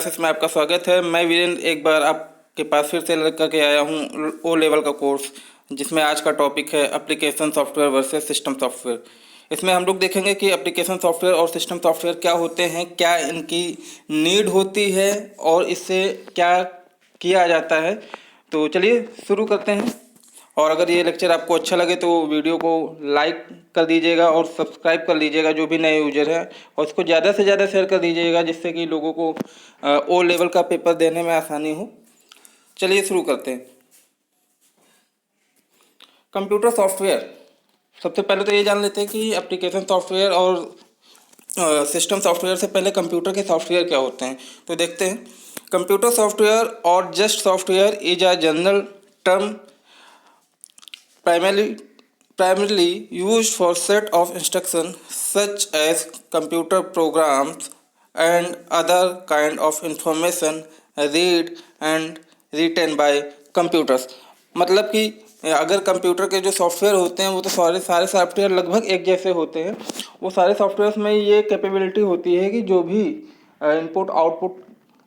इसमें आपका स्वागत है। मैं वीरेंद्र एक बार आपके पास फिर से लेकर के आया हूँ ओ लेवल का कोर्स, जिसमें आज का टॉपिक है application software versus system software. इसमें हम लोग देखेंगे कि एप्लीकेशन सॉफ्टवेयर और सिस्टम सॉफ्टवेयर क्या होते हैं, क्या इनकी नीड होती है और इससे क्या किया जाता है। तो चलिए शुरू करते हैं। और अगर ये लेक्चर आपको अच्छा लगे तो वीडियो को लाइक कर दीजिएगा और सब्सक्राइब कर लीजिएगा जो भी नए यूजर हैं, और इसको ज़्यादा से ज़्यादा शेयर कर दीजिएगा जिससे कि लोगों को ओ लेवल का पेपर देने में आसानी हो। चलिए शुरू करते हैं। कंप्यूटर सॉफ्टवेयर, सबसे पहले तो ये जान लेते हैं कि एप्लीकेशन सॉफ्टवेयर और सिस्टम सॉफ्टवेयर से पहले कंप्यूटर के सॉफ्टवेयर क्या होते हैं। तो देखते हैं। कंप्यूटर सॉफ्टवेयर और just software is a general term primarily used for set of instructions such as computer programs and other kind of information read and written by computers। मतलब कि अगर कंप्यूटर के जो सॉफ्टवेयर होते हैं वो तो सारे सॉफ्टवेयर लगभग एक जैसे होते हैं। वो सारे सॉफ्टवेयर्स में ये कैपेबिलिटी होती है कि जो भी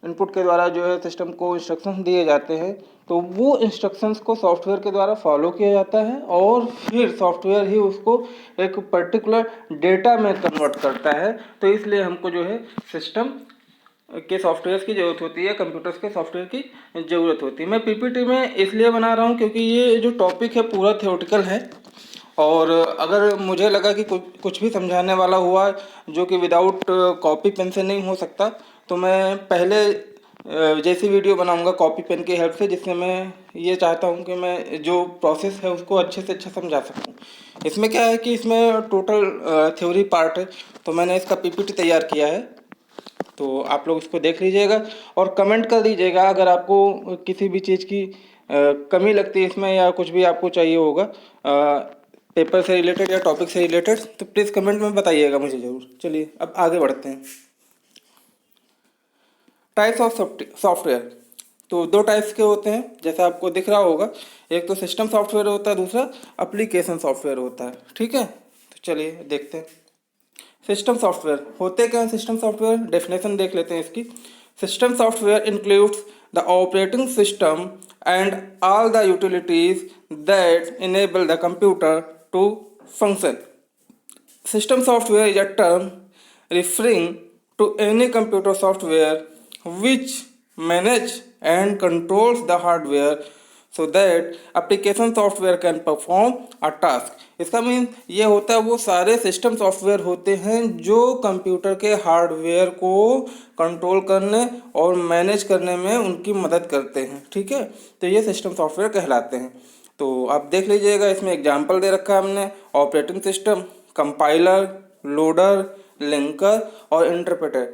इनपुट के द्वारा जो है सिस्टम को इंस्ट्रक्शंस दिए जाते हैं, तो वो इंस्ट्रक्शंस को सॉफ्टवेयर के द्वारा फॉलो किया जाता है और फिर सॉफ्टवेयर ही उसको एक पर्टिकुलर डेटा में कन्वर्ट करता है। तो इसलिए हमको जो है सिस्टम के सॉफ्टवेयर की ज़रूरत होती है, कंप्यूटर्स के सॉफ्टवेयर की ज़रूरत होती है। मैं पीपीटी में इसलिए बना रहा हूँ क्योंकि ये जो टॉपिक है पूरा थ्योरेटिकल है, और अगर मुझे लगा कि कुछ भी समझाने वाला हुआ जो कि विदाउट कॉपी पेन से नहीं हो सकता, तो मैं पहले जैसी वीडियो बनाऊंगा कॉपी पेन की हेल्प से, जिससे मैं ये चाहता हूँ कि मैं जो प्रोसेस है उसको अच्छे से अच्छा समझा सकूँ। इसमें क्या है कि इसमें टोटल थ्योरी पार्ट है, तो मैंने इसका पीपीटी तैयार किया है। तो आप लोग इसको देख लीजिएगा और कमेंट कर दीजिएगा अगर आपको किसी भी चीज़ की कमी लगती है इसमें, या कुछ भी आपको चाहिए होगा पेपर से रिलेटेड या टॉपिक से रिलेटेड, तो प्लीज़ कमेंट में बताइएगा मुझे ज़रूर। चलिए अब आगे बढ़ते हैं। टाइप्स ऑफ सॉफ्टवेयर, तो दो टाइप्स के होते हैं जैसा आपको दिख रहा होगा। एक तो सिस्टम सॉफ्टवेयर होता है, दूसरा एप्लीकेशन सॉफ्टवेयर होता है। ठीक है, तो चलिए देखते हैं। सिस्टम सॉफ्टवेयर होते क्या है। सिस्टम सॉफ्टवेयर डेफिनेशन देख लेते हैं इसकी। System software includes the operating system and all the utilities that enable the computer to function. System software is a term referring to any computer software which manage and controls the hardware so that application software can perform a task। इसका mean ये होता है वो सारे system software होते हैं जो computer के हार्डवेयर को कंट्रोल करने और मैनेज करने में उनकी मदद करते हैं। ठीक है, तो ये सिस्टम सॉफ्टवेयर कहलाते हैं। तो आप देख लीजिएगा, इसमें एग्जाम्पल दे रखा है हमने। Operating system, compiler, loader, linker और इंटरप्रेटर।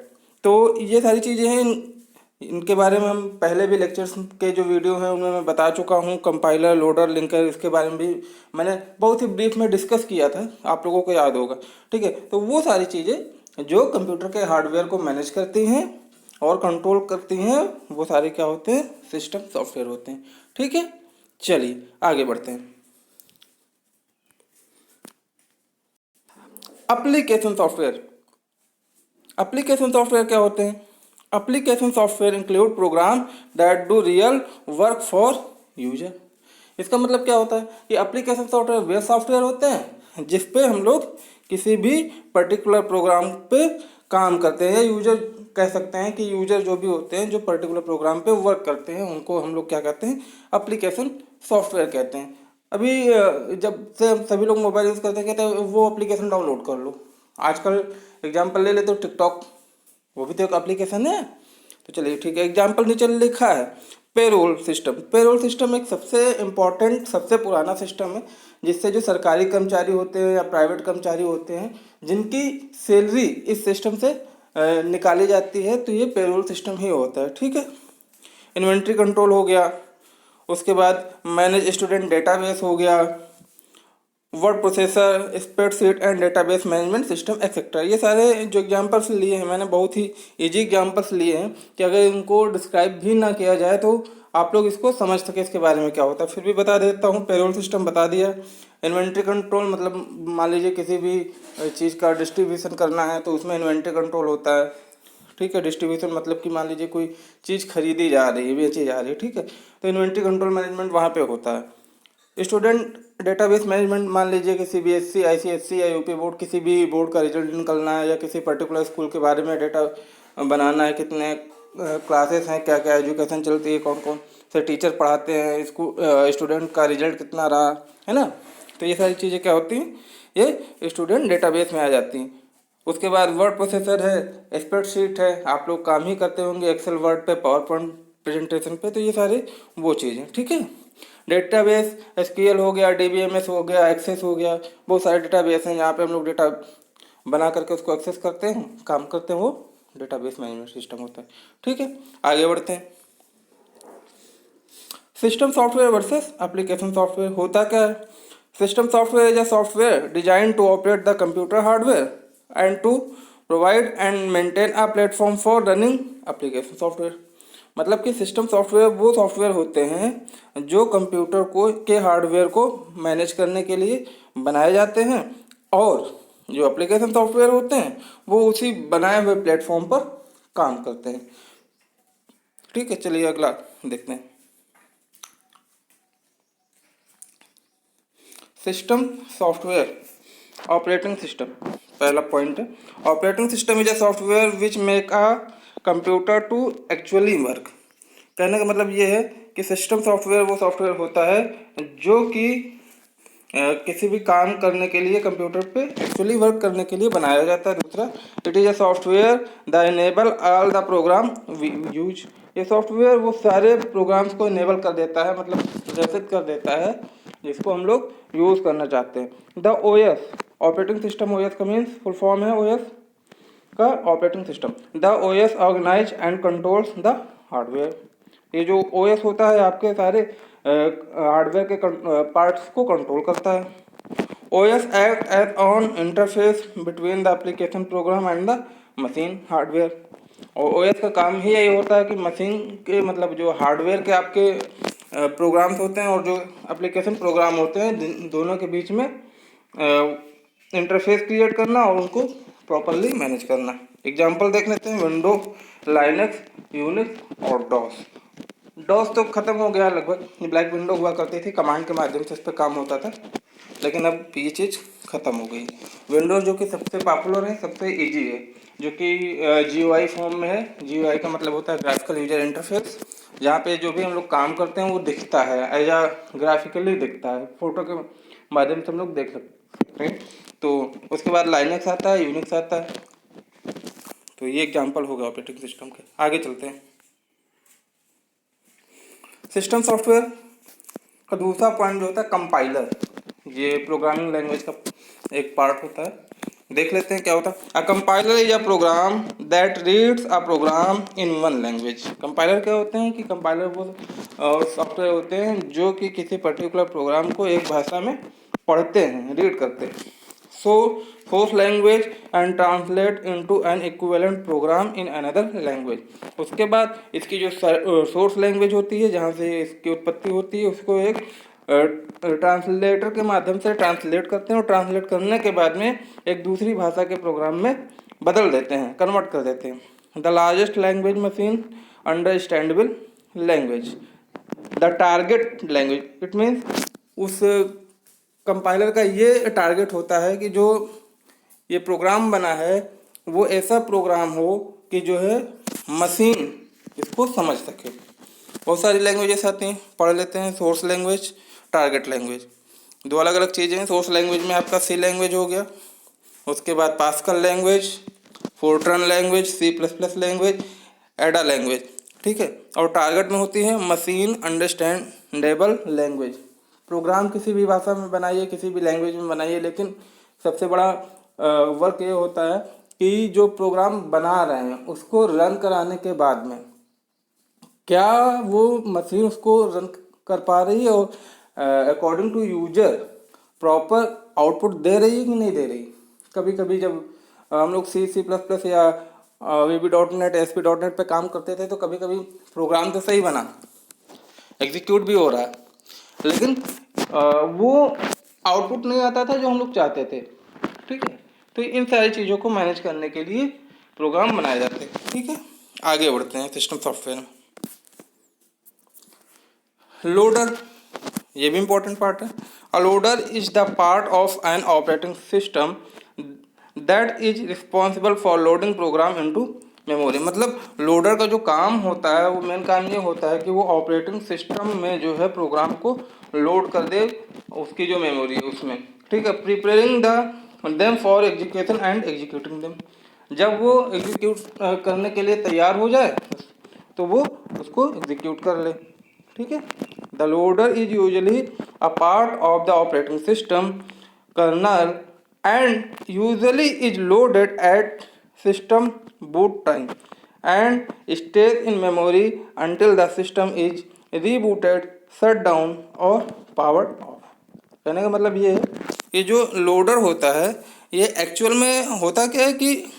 तो ये सारी चीज़ें हैं, इनके बारे में हम पहले भी लेक्चर्स के जो वीडियो हैं उनमें मैं बता चुका हूँ। कंपाइलर, लोडर, लिंकर, इसके बारे में भी मैंने बहुत ही ब्रीफ में डिस्कस किया था, आप लोगों को याद होगा। ठीक है, तो वो सारी चीज़ें जो कंप्यूटर के हार्डवेयर को मैनेज करती हैं और कंट्रोल करती हैं, वो सारे क्या होते हैं, सिस्टम सॉफ्टवेयर होते हैं। ठीक है, चलिए आगे बढ़ते हैं। एप्लीकेशन सॉफ्टवेयर, एप्लीकेशन सॉफ्टवेयर क्या होते हैं। Application software include program that do real work for user. इसका मतलब क्या होता है कि एप्लीकेशन सॉफ्टवेयर वे सॉफ्टवेयर होते हैं जिस पे हम लोग किसी भी पर्टिकुलर प्रोग्राम पे काम करते हैं, या यूजर कह सकते हैं कि यूजर जो भी होते हैं जो पर्टिकुलर प्रोग्राम पे वर्क करते हैं उनको हम लोग क्या कहते हैं, एप्लीकेशन सॉफ्टवेयर कहते हैं। अभी जब से सभी लोग मोबाइल यूज़ करते हैं कहते हैं वो एप्लीकेशन डाउनलोड कर लो। आजकल एग्जांपल ले ले तो टिकटॉक, वो भी तो एक एप्लीकेशन है। तो चलिए ठीक है, एग्जांपल नीचे लिखा है पेरोल सिस्टम। पेरोल सिस्टम एक सबसे इम्पॉर्टेंट, सबसे पुराना सिस्टम है जिससे जो सरकारी कर्मचारी होते हैं या प्राइवेट कर्मचारी होते हैं जिनकी सैलरी इस सिस्टम से निकाली जाती है, तो ये पेरोल सिस्टम ही होता है। ठीक है, इन्वेंट्री कंट्रोल हो गया, उसके बाद मैनेज स्टूडेंट डेटाबेस हो गया, word processor, spreadsheet and database management system etcetera. ये सारे जो एग्जांपल्स लिए हैं मैंने बहुत ही इजी एग्जांपल्स लिए हैं कि अगर इनको डिस्क्राइब भी ना किया जाए तो आप लोग इसको समझ सके इसके बारे में क्या होता है। फिर भी बता देता हूँ। पेरोल सिस्टम बता दिया। इन्वेंट्री कंट्रोल मतलब मान लीजिए किसी भी चीज़ का डिस्ट्रीब्यूशन करना है तो उसमें इन्वेंट्री कंट्रोल होता है। ठीक है। डिस्ट्रीब्यूशन मतलब कि मान लीजिए कोई चीज़ खरीदी जा रही है, बेची जा रही है, ठीक है, तो इन्वेंट्री कंट्रोल मैनेजमेंट वहाँ पे होता है। स्टूडेंट डेटाबेस मैनेजमेंट, मान लीजिए कि सीबीएसई, आईसीएसई या यूपी बोर्ड, किसी भी बोर्ड का रिजल्ट निकलना है या किसी पर्टिकुलर स्कूल के बारे में डेटा बनाना है, कितने क्लासेस हैं, क्या क्या एजुकेशन चलती है, कौन कौन से टीचर पढ़ाते हैं, स्कूल स्टूडेंट का रिजल्ट कितना रहा है ना। तो ये सारी चीज़ें क्या होती हैं, ये स्टूडेंट डेटाबेस में आ जाती हैं। उसके बाद वर्ड प्रोसेसर है, स्प्रेडशीट है, आप लोग काम ही करते होंगे एक्सेल, वर्ड पे, पावर पॉइंट प्रेजेंटेशन पे, तो ये सारी वो चीज़ें, ठीक है। डेटाबेस एसक्यूएल हो गया, डीबीएमएस हो गया, एक्सेस हो गया, बहुत सारे डेटाबेस हैं जहाँ पे हम लोग डेटा बना करके उसको एक्सेस करते हैं, काम करते हैं, वो डेटाबेस मैनेजमेंट सिस्टम होता है, ठीक है। आगे बढ़ते हैं। System software versus application software होता क्या है। System software is a software design to operate the computer hardware and to provide and maintain a platform for running application software. मतलब कि सिस्टम सॉफ्टवेयर वो सॉफ्टवेयर होते हैं जो कंप्यूटर को के हार्डवेयर को मैनेज करने के लिए बनाए जाते हैं, और जो एप्लीकेशन सॉफ्टवेयर होते हैं वो उसी बनाए हुए प्लेटफॉर्म पर काम करते हैं, ठीक है। चलिए अगला देखते हैं। सिस्टम सॉफ्टवेयर ऑपरेटिंग सिस्टम, पहला पॉइंट है, operating system is a software which make a computer to actually work. कहने का मतलब ये है कि सिस्टम सॉफ्टवेयर वो सॉफ्टवेयर होता है जो कि किसी भी काम करने के लिए कंप्यूटर पे एक्चुअली वर्क करने के लिए बनाया जाता है। दूसरा, it is a software the enable all the program we use. ये सॉफ्टवेयर वो सारे प्रोग्राम्स को इनेबल कर देता है, मतलब प्रदर्शित कर देता है जिसको हम लोग यूज़ करना चाहते हैं। The OS operating system, OS का मीन्स फुल फॉर्म है ओएस का operating system. The OS organise and controls the hardware. ये जो ओएस होता है आपके सारे हार्डवेयर के पार्ट्स को कंट्रोल करता है। OS act as on interface between the application program and the machine hardware. और ओएस का काम ही यही होता है कि मशीन के मतलब जो हार्डवेयर के आपके प्रोग्राम्स होते हैं और जो एप्लीकेशन प्रोग्राम होते हैं दोनों के बीच में इंटरफेस क्रिएट करना और उनको प्रॉपरली मैनेज करना। एग्जांपल देख लेते हैं, विंडो, लाइनक्स, यूनिक्स और डॉस। डॉस तो ख़त्म हो गया लगभग, ये ब्लैक विंडो हुआ करती थी, कमांड के माध्यम से इस पर काम होता था, लेकिन अब ये चीज़ ख़त्म हो गई। विंडोज़ जो कि सबसे पॉपुलर है, सबसे इजी है, जो कि जीयूआई फॉर्म में है। जीयूआई का मतलब होता है ग्राफिकल यूजर इंटरफेस, जहाँ पे जो भी हम लोग काम करते हैं वो दिखता है, एज आ ग्राफिकली दिखता है, फोटो के माध्यम से हम लोग देख सकते हैं। तो उसके बाद लाइनक्स आता है, यूनिक्स आता है। तो ये एग्जांपल हो गया ऑपरेटिंग सिस्टम के। आगे चलते हैं। सिस्टम सॉफ्टवेयर का दूसरा पॉइंट जो होता है कंपाइलर, ये प्रोग्रामिंग लैंग्वेज का एक पार्ट होता है। देख लेते हैं क्या होता है। A compiler is a program that reads a program in one language. Compiler क्या होते हैं कि कंपाइलर वो सॉफ्टवेयर होते हैं जो कि किसी पर्टिकुलर प्रोग्राम को एक भाषा में पढ़ते हैं, रीड करते हैं। So source language and translate into an equivalent program in another language. उसके बाद इसकी जो सोर्स लैंग्वेज होती है जहाँ से इसकी उत्पत्ति होती है उसको एक ट्रांसलेटर के माध्यम से ट्रांसलेट करते हैं, और ट्रांसलेट करने के बाद में एक दूसरी भाषा के प्रोग्राम में बदल देते हैं, कन्वर्ट कर देते हैं। The largest language machine understandable language, the target language, it means उस कंपाइलर का ये टारगेट होता है कि जो ये प्रोग्राम बना है वो ऐसा प्रोग्राम हो कि जो है मशीन इसको समझ सके। बहुत सारी लैंग्वेजेस आती हैं, पढ़ लेते हैं। सोर्स लैंग्वेज, टारगेट लैंग्वेज, दो अलग अलग चीज़ें हैं। सोर्स लैंग्वेज में आपका सी लैंग्वेज हो गया, उसके बाद Pascal language, Fortran language, C plus plus language, Ada language, ठीक है। और टारगेट में होती है मशीन अंडरस्टैंडेबल लैंग्वेज। प्रोग्राम किसी भी भाषा में बनाइए, किसी भी लैंग्वेज में बनाइए, लेकिन सबसे बड़ा वर्क ये होता है कि जो प्रोग्राम बना रहे हैं उसको रन कराने के बाद में क्या वो मशीन उसको रन कर पा रही है और according to user proper output दे रही है कि नहीं दे रही। कभी कभी जब हम लोग सी प्लस प्लस या VB.NET, ASP.NET पे काम करते थे तो कभी कभी प्रोग्राम तो सही बना, एग्जीक्यूट भी हो रहा है, लेकिन वो आउटपुट नहीं आता था जो हम लोग चाहते थे, ठीक है। तो इन सारी चीज़ों को मैनेज करने के लिए प्रोग्राम बनाए जाते हैं। ठीक है, आगे बढ़ते हैं सिस्टम सॉफ्टवेयर में। लोडर, ये भी इंपॉर्टेंट पार्ट है। A loader is the part of an operating system that is responsible for loading program into memory. मतलब लोडर का जो काम होता है वो मेन काम ये होता है कि वो ऑपरेटिंग सिस्टम में जो है प्रोग्राम को लोड कर दे उसकी जो मेमोरी है उसमें, ठीक है। Preparing the them for execution and executing them, जब वो एग्जीक्यूट करने के लिए तैयार हो जाए तो वो उसको एग्जीक्यूट कर ले, ठीक है। The loader is usually a part of the operating system kernel and usually is loaded at system boot time and stays in memory until the system is rebooted, shut down और powered off. कहने का मतलब ये है कि जो loader होता है ये एक्चुअल में होता क्या है कि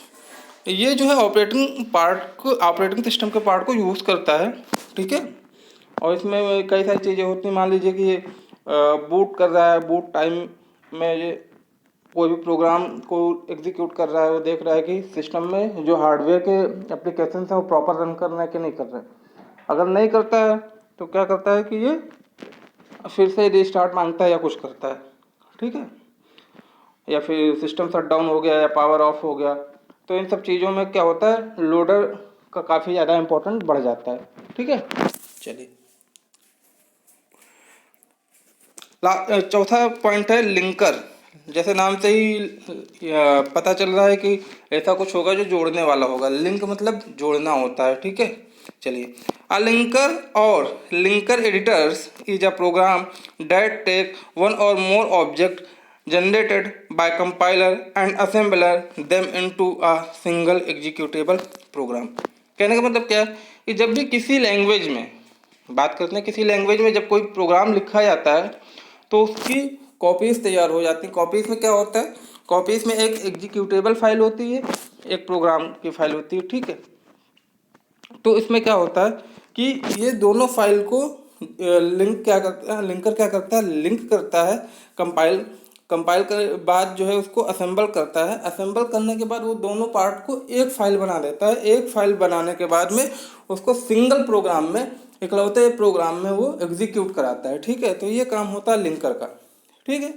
ये जो है ऑपरेटिंग सिस्टम के पार्ट को यूज़ करता है, ठीक है। और इसमें कई सारी चीज़ें होती हैं। मान लीजिए कि ये बूट कर रहा है, बूट टाइम में ये कोई भी प्रोग्राम को एग्जीक्यूट कर रहा है, वो देख रहा है कि सिस्टम में जो हार्डवेयर के एप्लीकेशन हैं वो प्रॉपर रन कर रहे हैं कि नहीं कर रहे हैं। अगर नहीं करता है तो क्या करता है कि ये फिर से रिस्टार्ट मांगता है या कुछ करता है, ठीक है। या फिर सिस्टम शट डाउन हो गया या पावर ऑफ हो गया, तो इन सब चीज़ों में क्या होता है, लोडर का काफ़ी ज़्यादा इम्पोर्टेंट बढ़ जाता है, ठीक है। चलिए चौथा पॉइंट है लिंकर। जैसे नाम से ही पता चल रहा है कि ऐसा कुछ होगा जो जोड़ने वाला होगा। लिंक मतलब जोड़ना होता है, ठीक है। चलिए, अ लिंकर और linker editors is a program that take one or more object generated by compiler and assembler them into a single executable program। कहने का मतलब क्या है कि जब भी किसी लैंग्वेज में बात करते हैं, किसी लैंग्वेज में जब कोई प्रोग्राम लिखा जाता है तो उसकी कॉपीज तैयार हो जाती हैं। कॉपीज में क्या होता है, कॉपीज में एक एग्जीक्यूटेबल फाइल होती है, एक प्रोग्राम की फाइल होती है, ठीक है। तो इसमें क्या होता है कि ये दोनों फाइल को लिंकर क्या करता है, लिंक करता है। कंपाइल के बाद जो है उसको असेंबल करता है। असेंबल करने के बाद वो दोनों पार्ट को एक फाइल बना देता है। एक फाइल बनाने के बाद में उसको सिंगल प्रोग्राम में, इकलौते प्रोग्राम में वो एग्जीक्यूट कराता है, ठीक है। तो ये काम होता है लिंकर का, ठीक है।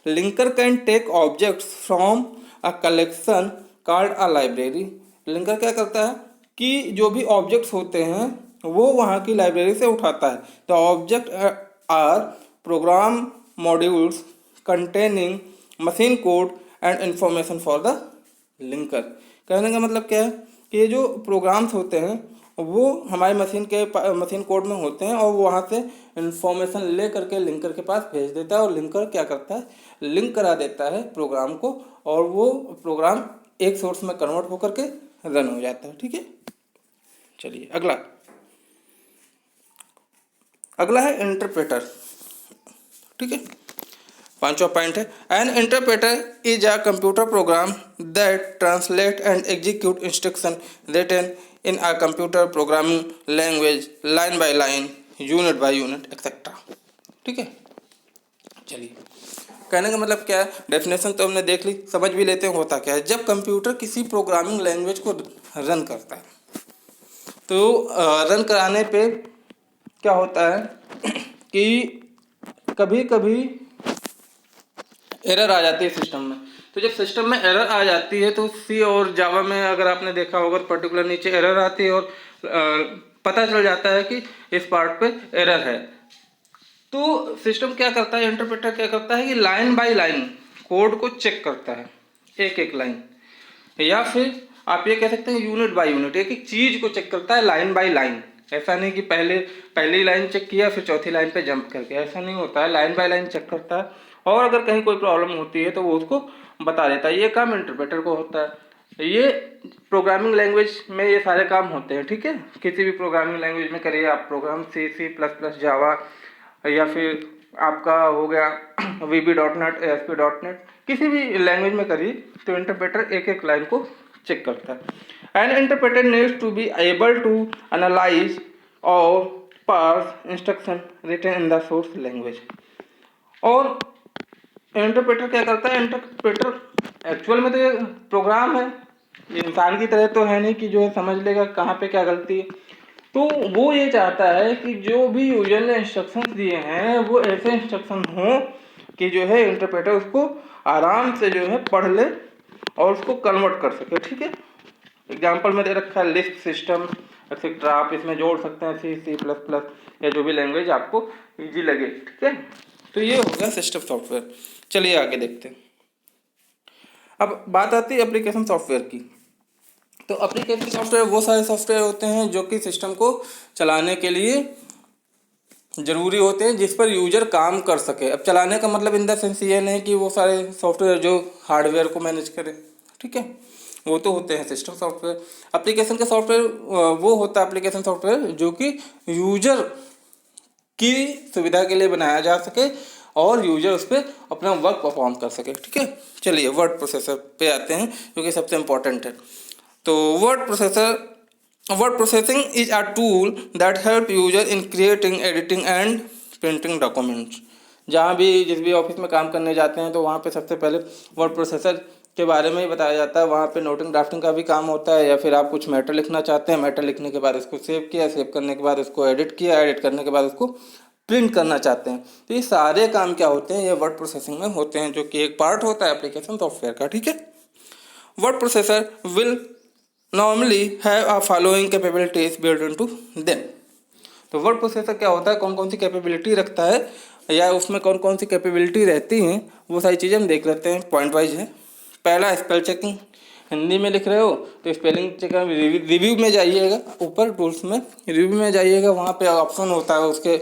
Linker can take objects from a collection called a library. Linker क्या करता है कि जो भी ऑब्जेक्ट्स होते हैं वो वहाँ की लाइब्रेरी से उठाता है। The object are program modules containing machine code and information for the linker. कहने का मतलब क्या है कि ये जो प्रोग्राम्स होते हैं वो हमारे मशीन कोड में होते हैं और वो वहाँ से इंफॉर्मेशन ले करके लिंकर के पास भेज देता है और लिंकर क्या करता है, लिंक करा देता है प्रोग्राम को और वो प्रोग्राम एक सोर्स में कन्वर्ट होकर के रन हो जाता है, ठीक है। चलिए अगला है इंटरप्रेटर, ठीक है। पांचवा पॉइंट है an interpreter is a computer program that translate and execute instruction written in a computer programming language line by line, unit by unit etcetera, ठीक है। चलिए, कहने का मतलब क्या है, डेफिनेशन तो हमने देख ली, समझ भी लेते हैं होता क्या है। जब कंप्यूटर किसी प्रोग्रामिंग लैंग्वेज को रन करता है तो रन कराने पे क्या होता है कि कभी कभी एरर आ जाती है सिस्टम में। तो जब सिस्टम में एरर आ जाती है तो सी और जावा में अगर आपने देखा होगा पर्टिकुलर नीचे एरर आती है और पता चल जाता है कि इस पार्ट पे एरर है। तो सिस्टम क्या करता है, इंटरप्रेटर क्या करता है कि लाइन बाय लाइन कोड को चेक करता है, एक एक लाइन, या फिर आप ये कह सकते हैं यूनिट बाय यूनिट, एक एक चीज को चेक करता है लाइन बाय लाइन। ऐसा नहीं कि पहली लाइन चेक किया फिर चौथी लाइन पे जंप करके, ऐसा नहीं होता है। लाइन बाय लाइन चेक करता है और अगर कहीं कोई प्रॉब्लम होती है तो वो उसको बता देता है। ये काम इंटरप्रेटर को होता है। ये प्रोग्रामिंग लैंग्वेज में ये सारे काम होते हैं, ठीक है। किसी भी प्रोग्रामिंग लैंग्वेज में करिए आप प्रोग्राम, C++, जावा, या फिर आपका हो गया VB.NET, ASP.NET, किसी भी लैंग्वेज में करिए तो इंटरप्रेटर एक एक लाइन को चेक करता है। And interpreter needs to be able to analyse और parse instruction written in the source language. और इंटरप्रेटर क्या करता है, इंटरप्रेटर एक्चुअल में तो ये प्रोग्राम है, इंसान की तरह तो है नहीं कि जो है समझ लेगा कहाँ पे क्या गलती है। तो वो ये चाहता है कि जो भी यूजर ने इंस्ट्रक्शंस दिए हैं वो ऐसे इंस्ट्रक्शन हों कि जो है इंटरप्रेटर उसको आराम से जो है पढ़ ले और उसको कन्वर्ट कर सके। ठीक है, एग्जाम्पल में दे रखा है लिस्ट सिस्टम एक्सेट्रा, आप इसमें जोड़ सकते हैं C++ या जो भी लैंग्वेज आपको इजी लगे। ठीक है, तो ये हो गया सिस्टम सॉफ्टवेयर। चलिए आगे देखते हैं। अब बात आती है एप्लीकेशन सॉफ्टवेयर की। तो एप्लीकेशन सॉफ्टवेयर वो सारे सॉफ्टवेयर होते हैं जो कि सिस्टम को चलाने के लिए ज़रूरी होते हैं, जिस पर यूजर काम कर सके। अब चलाने का मतलब इन द सेंस ये नहीं कि वो सारे सॉफ्टवेयर जो हार्डवेयर को मैनेज करें। ठीक है, वो तो होते हैं सिस्टम सॉफ्टवेयर। एप्लीकेशन का सॉफ्टवेयर वो होता है एप्लीकेशन सॉफ्टवेयर जो कि यूजर की सुविधा के लिए बनाया जा सके और यूजर उस पर अपना वर्क परफॉर्म कर सके। ठीक है, चलिए वर्ड प्रोसेसर पे आते हैं जो कि सबसे इम्पोर्टेंट है। तो word processing is a tool that help user in creating, editing and printing documents. जहाँ भी जिस भी ऑफिस में काम करने जाते हैं तो वहाँ पे सबसे पहले वर्ड प्रोसेसर के बारे में ही बताया जाता है। वहाँ पे नोटिंग ड्राफ्टिंग का भी काम होता है, या फिर आप कुछ मैटर लिखना चाहते हैं, मैटर लिखने के बाद उसको सेव किया, सेव करने के बाद उसको एडिट किया, एडिट करने के बाद उसको प्रिंट करना चाहते हैं। तो ये सारे काम क्या होते हैं, ये वर्ड प्रोसेसिंग में होते हैं, जो कि एक पार्ट होता है एप्लीकेशन सॉफ्टवेयर का। ठीक है, word processor will normally have a following capabilities built into them. तो वर्ड प्रोसेसर क्या होता है, कौन कौन सी कैपेबिलिटी रखता है या उसमें कौन कौन सी कैपेबिलिटी रहती हैं, वो सारी चीज़ें हम देख लेते हैं, पॉइंट वाइज है। पहला स्पेल चेकिंग, हिंदी में लिख रहे हो तो स्पेलिंग चेकर रिव्यू में जाइएगा, ऊपर टूल्स में रिव्यू में जाइएगा, वहाँ पे ऑप्शन होता है उसके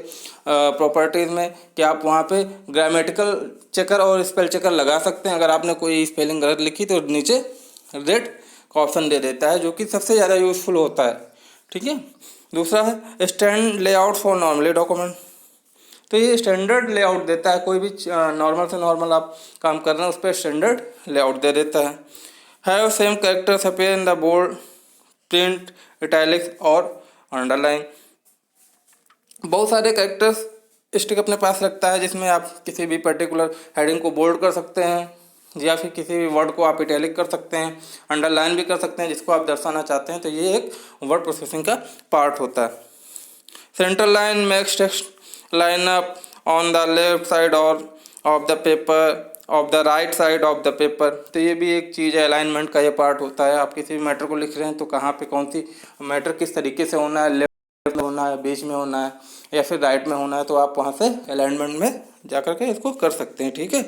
प्रॉपर्टीज़ में कि आप वहाँ पे ग्रामेटिकल चेकर और स्पेल चेकर लगा सकते हैं। अगर आपने कोई स्पेलिंग गलत लिखी तो नीचे रेड का ऑप्शन दे देता है, जो कि सबसे ज़्यादा यूज़फुल होता है। ठीक है, दूसरा है stand layout for normally document. तो ये स्टैंडर्ड लेआउट देता है, कोई भी नॉर्मल से नॉर्मल आप काम कर रहे हैं उस पर स्टैंडर्ड लेआउट दे देता है। Have same characters appear in the bold, print, italics और अंडरलाइन। बहुत सारे कैरेक्टर्स स्टिक अपने पास रखता है, जिसमें आप किसी भी पर्टिकुलर हेडिंग को बोल्ड कर सकते हैं या फिर किसी भी वर्ड को आप इटैलिक कर सकते हैं, अंडरलाइन भी कर सकते हैं जिसको आप दर्शाना चाहते हैं। तो ये एक वर्ड प्रोसेसिंग का पार्ट होता है। Centre line makes text line up on the left side और of the paper of the right side of the paper. तो ये भी एक चीज़ है, अलाइनमेंट का ये पार्ट होता है। आप किसी भी मैटर को लिख रहे हैं तो कहाँ पे कौन सी मैटर किस तरीके से होना है, लेफ्ट में होना है, बीच में होना है या फिर राइट में होना है, तो आप वहाँ से अलाइनमेंट में जा कर के इसको कर सकते हैं। ठीक है,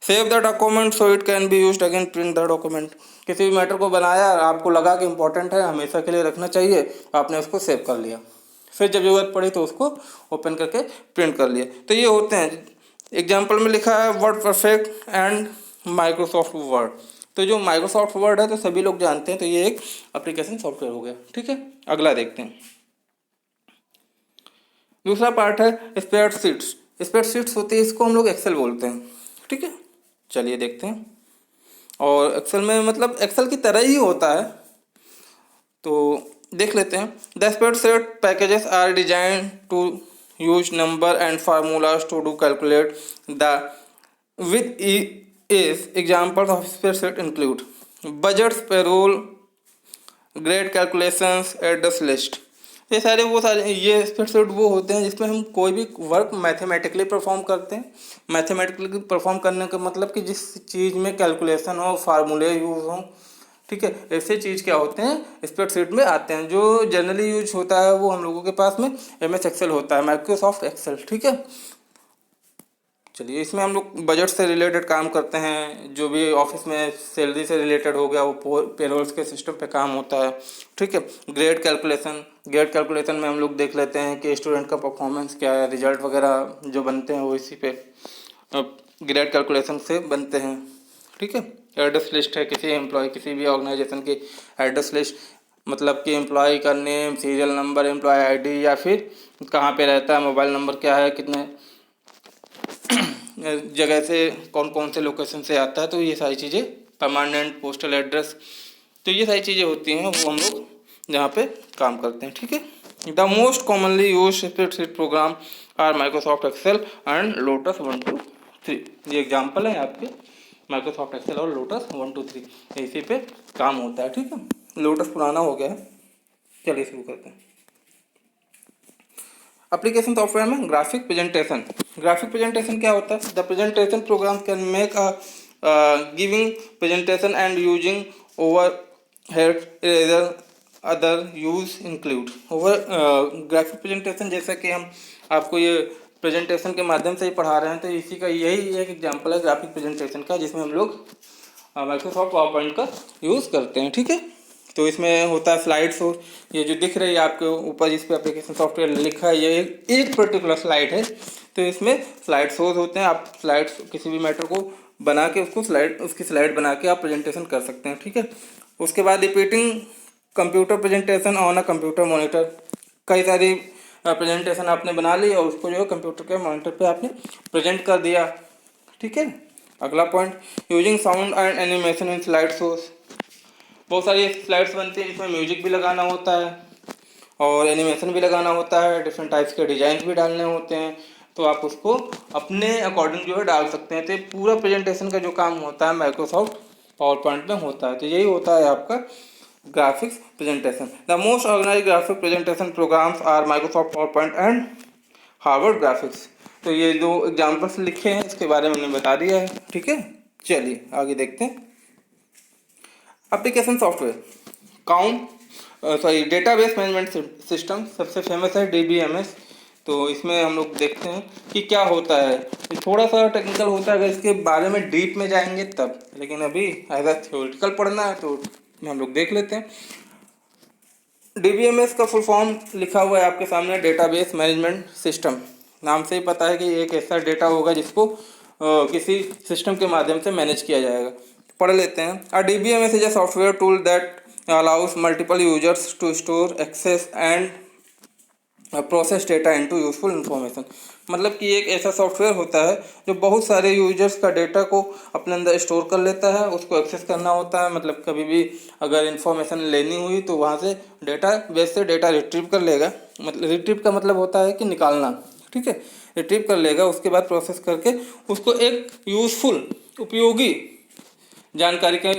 save the document so it can be used again print the document. किसी भी मैटर को बनाया, आपको लगा कि इंपॉर्टेंट है, हमेशा के लिए रखना चाहिए, आपने उसको सेव कर लिया, फिर जब जरूरत पड़ी तो उसको ओपन करके प्रिंट कर लिए। तो ये होते हैं। एग्जाम्पल में लिखा है word perfect and Microsoft word. तो जो माइक्रोसॉफ्ट वर्ड है तो सभी लोग जानते हैं, तो ये एक एप्लीकेशन सॉफ्टवेयर हो गया। ठीक है, अगला देखते हैं। दूसरा पार्ट है स्प्रेडशीट्स। स्प्रेडशीट्स होती है, इसको हम लोग एक्सेल बोलते हैं। ठीक है, चलिए देखते हैं। और एक्सेल में मतलब एक्सेल की तरह ही होता है, तो देख लेते हैं। The spreadsheet packages are design to use number and formulas to do calculate the with is examples of spreadsheet include budgets, payroll, grade calculations, address list. ये स्प्रेडशीट वो होते हैं जिसमें हम कोई भी वर्क मैथमेटिकली परफॉर्म करते हैं। मैथमेटिकली परफॉर्म करने का मतलब कि जिस चीज़ में कैलकुलेशन हो, फार्मूले यूज़ हो, ठीक है, ऐसे चीज़ क्या होते हैं स्प्रेडशीट में आते हैं। जो जनरली यूज होता है वो हम लोगों के पास में MS एक्सेल होता है, माइक्रोसॉफ्ट एक्सेल। ठीक है, चलिए इसमें हम लोग बजट से रिलेटेड काम करते हैं, जो भी ऑफिस में सैलरी से रिलेटेड हो गया वो पेरोल्स के सिस्टम पे काम होता है। ठीक है, ग्रेड कैलकुलेशन में हम लोग देख लेते हैं कि स्टूडेंट का परफॉर्मेंस क्या है, रिजल्ट वगैरह जो बनते हैं वो इसी पे ग्रेड कैलकुलेशन से बनते हैं। ठीक है, एड्रेस लिस्ट है किसी एम्प्लॉय, किसी भी ऑर्गेनाइजेशन की एड्रेस लिस्ट, मतलब कि एम्प्लॉय का name, serial number, employee ID या फिर कहाँ पे रहता है, मोबाइल नंबर क्या है, कितने जगह से, कौन कौन से लोकेशन से आता है, तो ये सारी चीज़ें, परमानेंट पोस्टल एड्रेस, तो ये सारी चीज़ें होती हैं वो हम लोग जहाँ पे काम करते हैं। ठीक है, the most commonly use spreadsheet program are Microsoft Excel and Lotus 1 2 3। ये एग्जाम्पल है आपके माइक्रोसॉफ्ट एक्सेल और लोटस 123 इसी पे काम होता है। ठीक है, लोटस पुराना हो गया है। चलिए शुरू करते हैं। एप्लीकेशन सॉफ्टवेयर में ग्राफिक प्रेजेंटेशन क्या होता है? The presentation programme can make a giving presentation and using over head eraser other use include over graphic presentation. जैसा कि हम आपको ये प्रेजेंटेशन के माध्यम से ही पढ़ा रहे हैं, तो इसी का यही एक एग्जांपल है ग्राफिक प्रेजेंटेशन का, जिसमें हम लोग माइक्रोसॉफ्ट पावर पॉइंट का यूज़ करते हैं। ठीक है, तो इसमें होता है स्लाइड्स। हो ये जो दिख रही है आपके ऊपर जिस पे एप्लीकेशन सॉफ्टवेयर लिखा है, ये एक पर्टिकुलर स्लाइड है। तो इसमें स्लाइड शोज होते हैं। आप स्लाइड्स किसी भी मैटर को बना के उसकी स्लाइड बना के आप प्रेजेंटेशन कर सकते हैं। ठीक है, उसके बाद repeating computer presentation on a computer monitor. कई सारी प्रेजेंटेशन आपने बना ली और उसको जो है कंप्यूटर के मॉनिटर पे आपने प्रेजेंट कर दिया। ठीक है, अगला point, using sound and animation in slide shows. बहुत सारी स्लाइड्स बनती हैं जिसमें म्यूजिक भी लगाना होता है और एनिमेशन भी लगाना होता है, डिफरेंट टाइप्स के डिजाइन भी डालने होते हैं। तो आप उसको अपने अकॉर्डिंग जो है डाल सकते हैं। तो पूरा प्रेजेंटेशन का जो काम होता है माइक्रोसॉफ्ट पावर पॉइंट में होता है। तो यही होता है आपका graphics presentation. The most organise graphic presentation programs are Microsoft PowerPoint and Harvard graphics. तो ये जो एग्जाम्पल्स लिखे हैं इसके बारे में हमने बता दिया है। ठीक है, चलिए आगे देखते हैं। Application software database management system सबसे फेमस है DBMS। तो इसमें हम लोग देखते हैं कि क्या होता है। ये थोड़ा सा टेक्निकल होता है, अगर इसके बारे में डीप में जाएंगे तब, लेकिन अभी एज अ थ्योरेटिकल पढ़ना है तो हम लोग देख लेते हैं। DBMS का फुल फॉर्म लिखा हुआ है आपके सामने, डेटाबेस मैनेजमेंट सिस्टम। नाम से ही पता है कि एक ऐसा डेटा होगा जिसको किसी सिस्टम के माध्यम से मैनेज किया जाएगा। पढ़ लेते हैं। DBMS is a software tool that allows multiple users to store, access and process data into useful information। मतलब कि एक ऐसा सॉफ्टवेयर होता है जो बहुत सारे यूजर्स का डेटा को अपने अंदर स्टोर कर लेता है, उसको एक्सेस करना होता है। मतलब कभी भी अगर इन्फॉर्मेशन लेनी हुई तो वहाँ से डेटा बेस से डेटा रिट्रीव कर लेगा। मतलब रिट्रीव का मतलब होता है कि निकालना। ठीक है, रिट्रीव कर लेगा, उसके बाद प्रोसेस करके उसको एक यूजफुल उपयोगी जानकारी के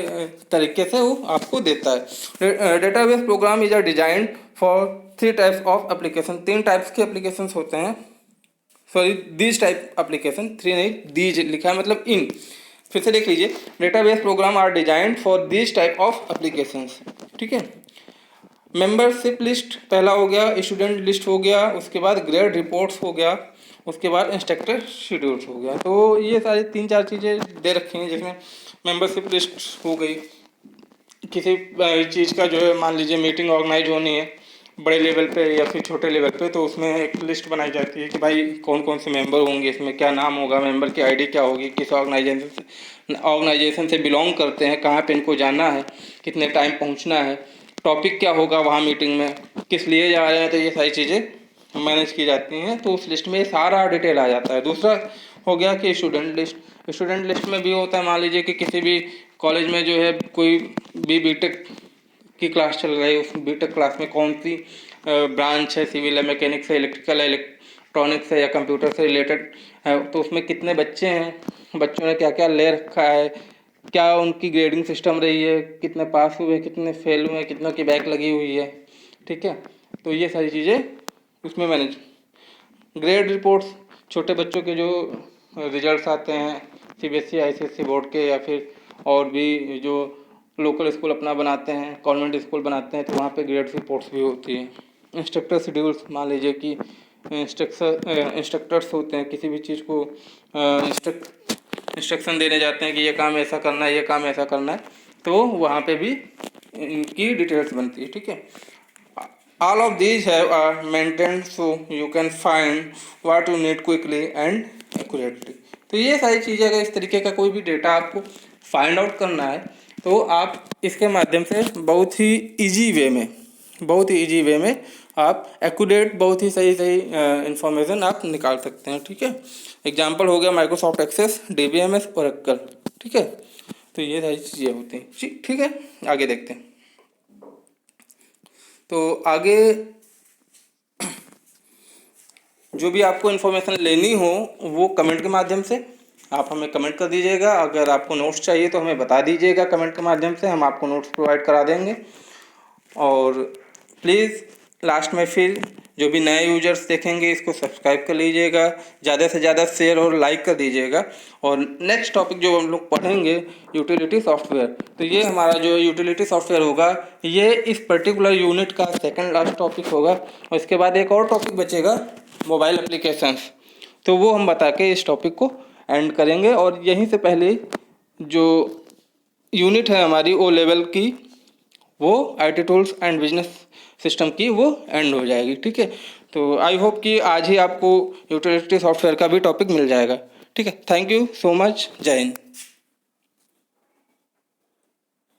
तरीके से वो आपको देता है। Database program is design for 3 types of application. 3 types के एप्लीकेशन होते हैं। सॉरी, दीज टाइप एप्लीकेशन, 3 नहीं, दीज लिखा है मतलब इन। फिर से देख लीजिए, database program are designed for these type of application. ठीक है, मेंबरशिप लिस्ट पहला हो गया, स्टूडेंट लिस्ट हो गया, उसके बाद ग्रेड रिपोर्ट्स हो गया, उसके बाद इंस्ट्रक्टर शेड्यूल्स हो गया। तो ये सारी 3-4 चीज़ें दे रखी हैं, जिसमें मेंबरशिप लिस्ट हो गई। किसी चीज़ का जो है मान लीजिए मीटिंग ऑर्गेनाइज होनी है बड़े लेवल पे या फिर छोटे लेवल पे, तो उसमें एक लिस्ट बनाई जाती है कि भाई कौन कौन से मेंबर होंगे, इसमें क्या नाम होगा, मेंबर की आईडी क्या होगी, किस ऑर्गेनाइजेशन से बिलोंग करते हैं, कहाँ पे इनको जाना है, कितने टाइम पहुँचना है, टॉपिक क्या होगा वहाँ मीटिंग में, किस लिए जा रहे हैं। तो ये सारी चीज़ें मैनेज की जाती हैं। तो उस लिस्ट में सारा डिटेल आ जाता है। दूसरा हो गया कि स्टूडेंट लिस्ट में भी होता है, मान लीजिए कि किसी भी कॉलेज में जो है कोई भी बीटेक की क्लास चल रही है, उस बीटेक क्लास में कौन सी ब्रांच है, सिविल है, मैकेनिक्स है, इलेक्ट्रिकल है, इलेक्ट्रॉनिक्स है या कंप्यूटर से रिलेटेड है, तो उसमें कितने बच्चे हैं, बच्चों ने क्या क्या ले रखा है, क्या उनकी ग्रेडिंग सिस्टम रही है, कितने पास हुए, कितने फेल हुए, कितनों की बैक लगी हुई है। ठीक है, तो ये सारी चीज़ें उसमें मैनेज। ग्रेड रिपोर्ट्स, छोटे बच्चों के जो रिजल्ट्स आते हैं CBSE ICSE बोर्ड के, या फिर और भी जो लोकल स्कूल अपना बनाते हैं, कॉन्वेंट स्कूल बनाते हैं, तो वहाँ पे ग्रेड रिपोर्ट्स भी होती हैं। इंस्ट्रक्टर शेड्यूल्स, मान लीजिए कि इंस्ट्रक्टर्स होते हैं, किसी भी चीज़ को इंस्ट्रक्शन देने जाते हैं कि ये काम ऐसा करना है, ये काम ऐसा करना है, तो वहाँ पे भी इनकी डिटेल्स बनती है। ठीक है, all of these have are maintained so you can find what you need quickly and accurately। तो ये सारी चीज़ें, अगर इस तरीके का कोई भी डेटा आपको फाइंड आउट करना है तो आप इसके माध्यम से बहुत ही इजी वे में आप एक्यूरेट, बहुत ही सही इंफॉर्मेशन आप निकाल सकते हैं। ठीक है, एग्जांपल हो गया माइक्रोसॉफ्ट एक्सेस, DBMS, ओरेकल। ठीक है, तो ये सारी चीज़ें होती हैं। ठीक है, आगे देखते हैं। तो आगे जो भी आपको इन्फॉर्मेशन लेनी हो वो कमेंट के माध्यम से आप हमें कमेंट कर दीजिएगा। अगर आपको नोट्स चाहिए तो हमें बता दीजिएगा कमेंट के माध्यम से, हम आपको नोट्स प्रोवाइड करा देंगे। और प्लीज़ लास्ट में फिर जो भी नए यूजर्स देखेंगे इसको सब्सक्राइब कर लीजिएगा, ज़्यादा से ज़्यादा शेयर और लाइक कर दीजिएगा। और नेक्स्ट टॉपिक जो हम लोग पढ़ेंगे यूटिलिटी सॉफ्टवेयर, तो ये हमारा जो यूटिलिटी सॉफ्टवेयर होगा ये इस पर्टिकुलर यूनिट का सेकंड लास्ट टॉपिक होगा। और इसके बाद एक और टॉपिक बचेगा मोबाइल एप्लीकेशंस, तो वो हम बता के इस टॉपिक को एंड करेंगे। और यहीं से पहले जो यूनिट है हमारी ओ लेवल की, वो IT tools and business system की, वो एंड हो जाएगी। ठीक है, तो आई होप कि आज ही आपको यूटिलिटी सॉफ्टवेयर का भी टॉपिक मिल जाएगा। ठीक है, थैंक यू सो मच, जय हिंद।